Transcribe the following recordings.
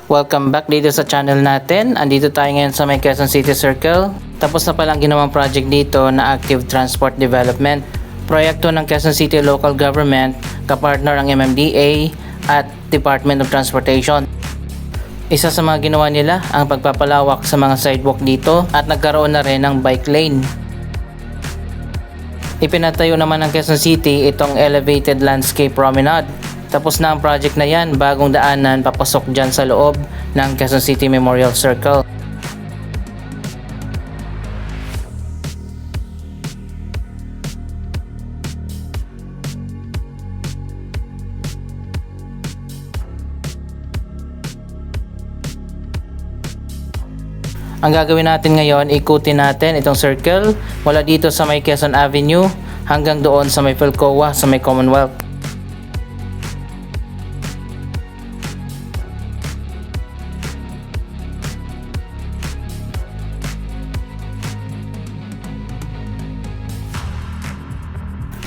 Welcome back dito sa channel natin. Andito tayo ngayon sa may Quezon City Circle. Tapos na palang ginawang project dito na Active Transport Development. Proyekto ng Quezon City Local Government, kapartner ang MMDA at Department of Transportation. Isa sa mga ginawa nila ang pagpapalawak sa mga sidewalk dito at nagkaroon na rin ng bike lane. Ipinatayo naman ng Quezon City itong elevated landscape promenade. Tapos na ang project na yan, bagong daanan papasok dyan sa loob ng Quezon City Memorial Circle. Ang gagawin natin ngayon, ikutin natin itong circle mula dito sa may Quezon Avenue hanggang doon sa may Philcoa sa may Commonwealth.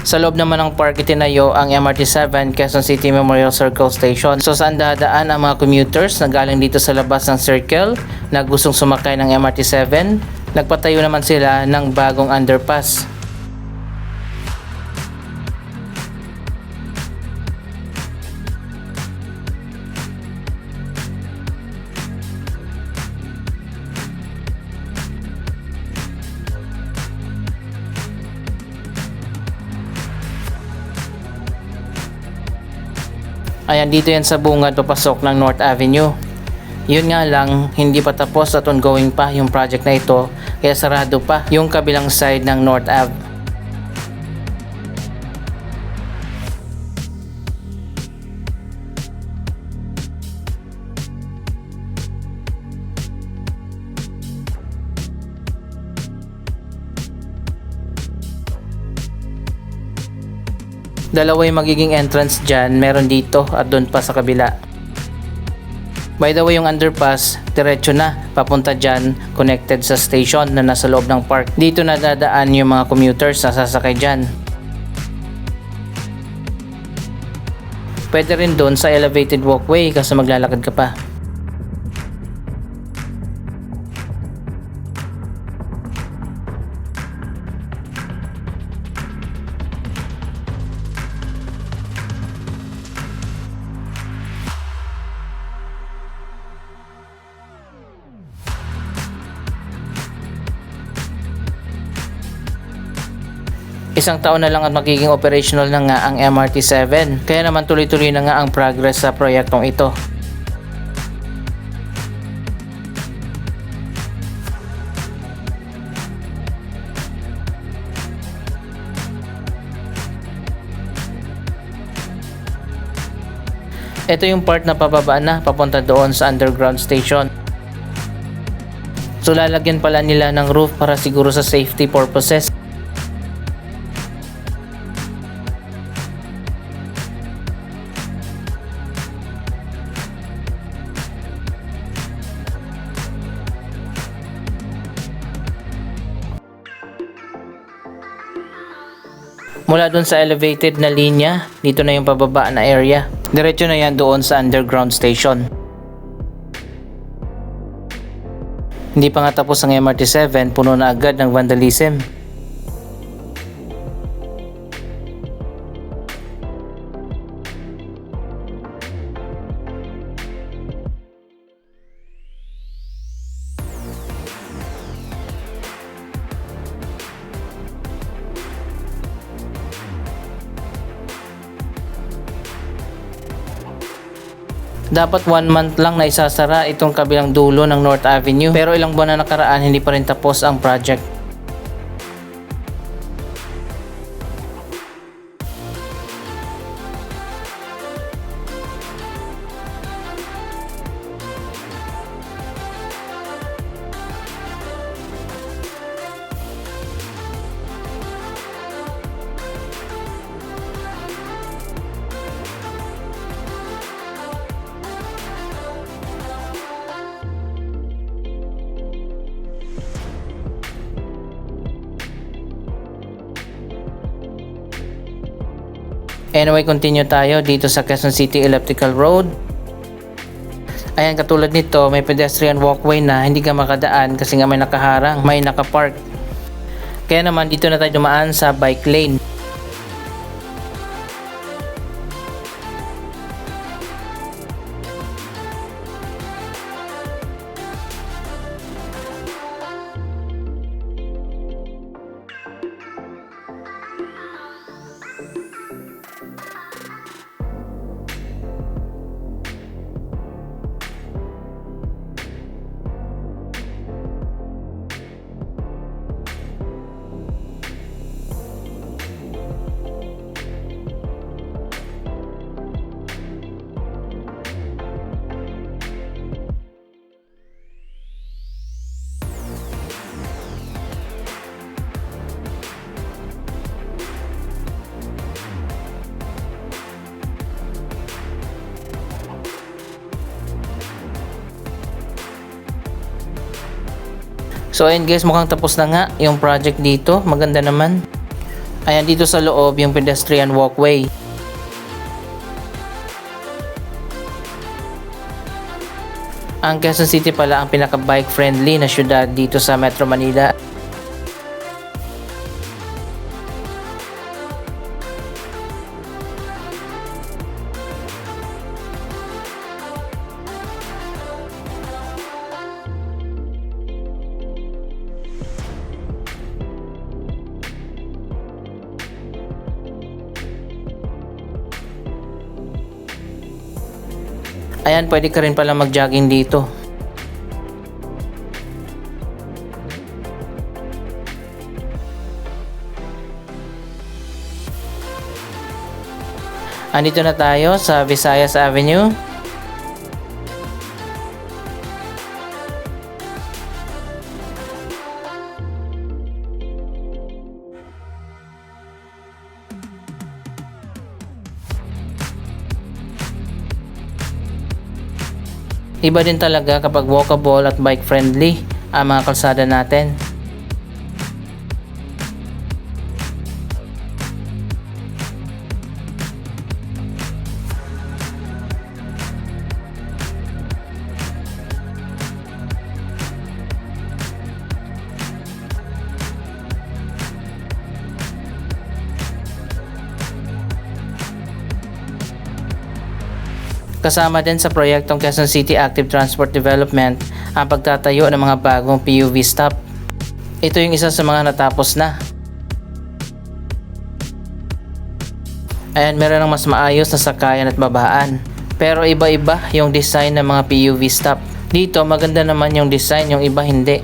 Sa loob naman ng park itinayo ang MRT7 Quezon City Memorial Circle Station. So saan dadaan ang mga commuters na galing dito sa labas ng circle na gustong sumakay ng MRT7? Nagpatayo naman sila ng bagong underpass. Ayan, dito yan sa bungad papasok ng North Avenue. Yun nga lang, hindi pa tapos at ongoing pa yung project na ito, kaya sarado pa yung kabilang side ng North Ave. Dalawa yung magiging entrance dyan, meron dito at doon pa sa kabila. By the way, yung underpass, diretso na, papunta dyan, connected sa station na nasa loob ng park. Dito na dadaan yung mga commuters na sasakay dyan. Pwede rin doon sa elevated walkway kasi maglalakad ka pa. Isang taon na lang at magiging operational na nga ang MRT7, kaya naman tuloy-tuloy na nga ang progress sa proyektong ito. Ito yung part na pababa na papunta doon sa underground station. So lalagyan pala nila ng roof para siguro sa safety purposes. Mula doon sa elevated na linya, dito na yung pababa na area. Diretso na yan doon sa underground station. Hindi pa nga tapos ang MRT7, puno na agad ng vandalism. Dapat 1 month lang na isasara itong kabilang dulo ng North Avenue, pero ilang buwan na nakaraan hindi pa rin tapos ang project. Anyway, continue tayo dito sa Quezon City Elliptical Road. Ayan, katulad nito, may pedestrian walkway na hindi ka makadaan kasi nga may nakaharang, may nakapark. Kaya naman dito na tayo dumaan sa bike lane. So ayun guys, mukhang tapos na nga yung project dito. Maganda naman. Ayan, dito sa loob yung pedestrian walkway. Ang Quezon City pala ang pinaka-bike friendly na syudad dito sa Metro Manila. Ayan, pwede ka rin pala mag-jogging dito. Andito na tayo sa Visayas Avenue. Iba din talaga kapag walkable at bike friendly ang mga kalsada natin. Kasama din sa proyektong Quezon City Active Transport Development ang pagtatayo ng mga bagong PUV stop. Ito yung isa sa mga natapos na. Ayan, meron ng mas maayos na sakayan at babaan. Pero iba-iba yung design ng mga PUV stop. Dito maganda naman yung design, yung iba hindi.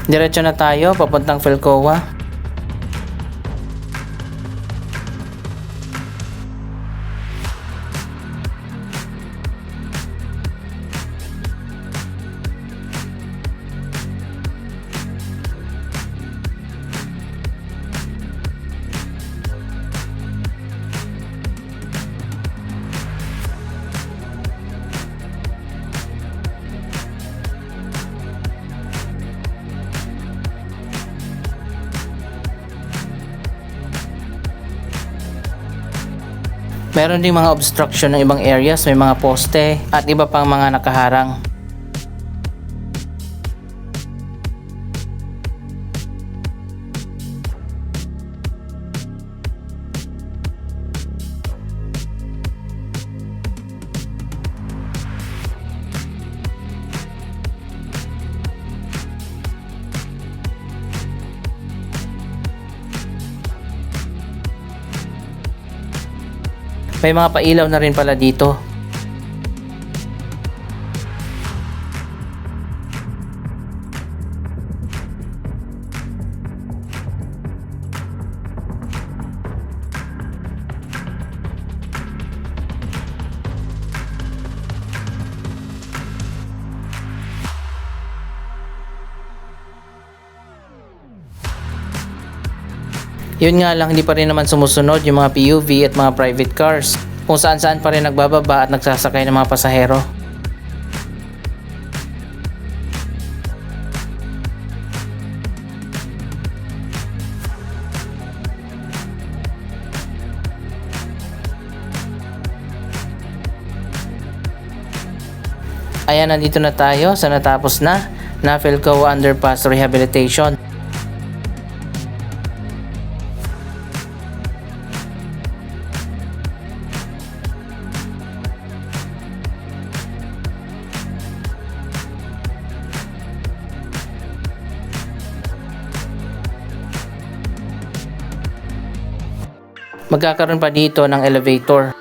Diretso na tayo papuntang Philcoa. Meron ding mga obstruction ng ibang areas, may mga poste at iba pang mga nakaharang. May mga pailaw na rin pala dito. Yun nga lang, hindi pa rin naman sumusunod yung mga PUV at mga private cars, kung saan saan pa rin nagbababa at nagsasakay ng mga pasahero. Ayan, nandito na tayo sa natapos na Philcoa Underpass Rehabilitation. Magkakaroon pa dito ng elevator.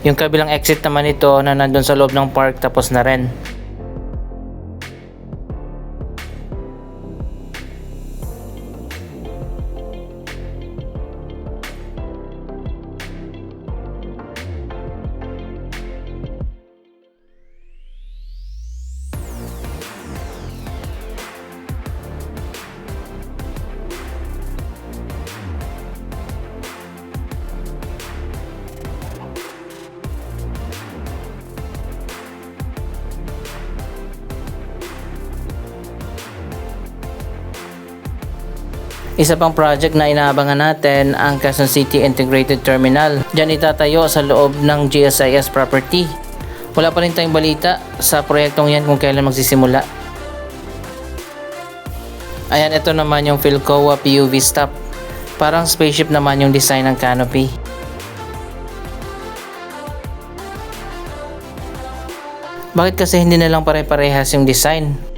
Yung kabilang exit naman ito na nandun sa loob ng park tapos na rin. Isa pang project na inaabangan natin ang Quezon City Integrated Terminal. Diyan itatayo sa loob ng GSIS property. Wala pa rin tayong balita sa proyektong yan kung kailan magsisimula. Ayan, ito naman yung Philcoa PUV stop. Parang spaceship naman yung design ng canopy. Bakit kasi hindi na lang pare-parehas yung design?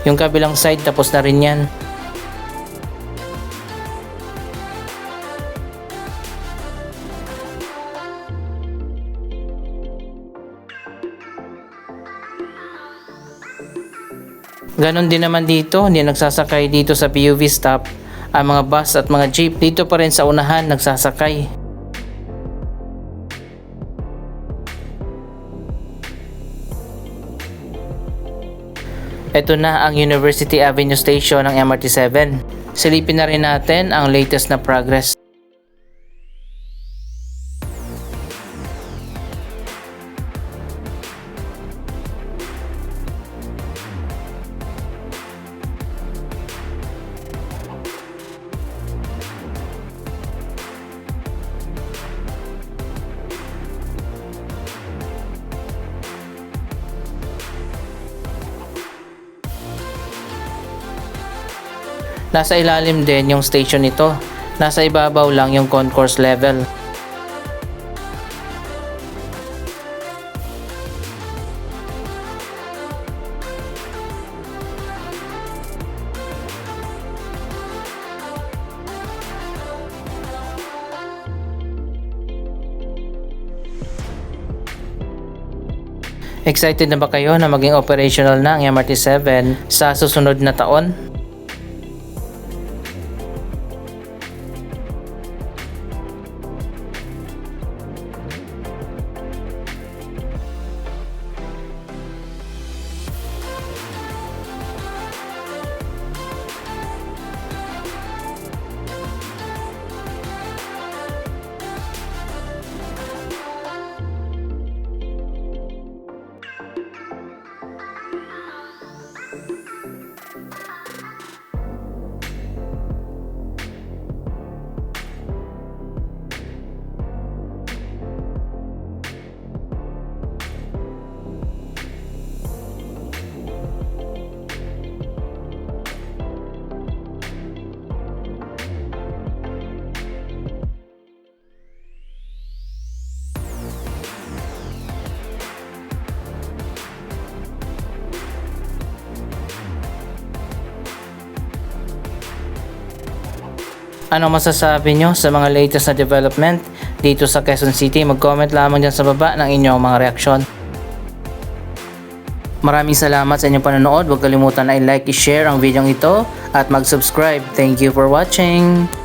Yung kabilang side tapos na rin yan. Ganon din naman dito, hindi nagsasakay dito sa PUV stop ang mga bus at mga jeep. Dito pa rin sa unahan nagsasakay. Ito na ang University Avenue Station ng MRT7. Silipin na rin natin ang latest na progress. Nasa ilalim din yung station nito. Nasa ibabaw lang yung concourse level. Excited na ba kayo na maging operational na ang MRT7 sa susunod na taon? Ano masasabi nyo sa mga latest na development dito sa Quezon City, mag-comment lamang dyan sa baba ng inyong mga reaksyon. Maraming salamat sa inyong panonood. Huwag kalimutan na i-like, i-share ang video ito at mag-subscribe. Thank you for watching!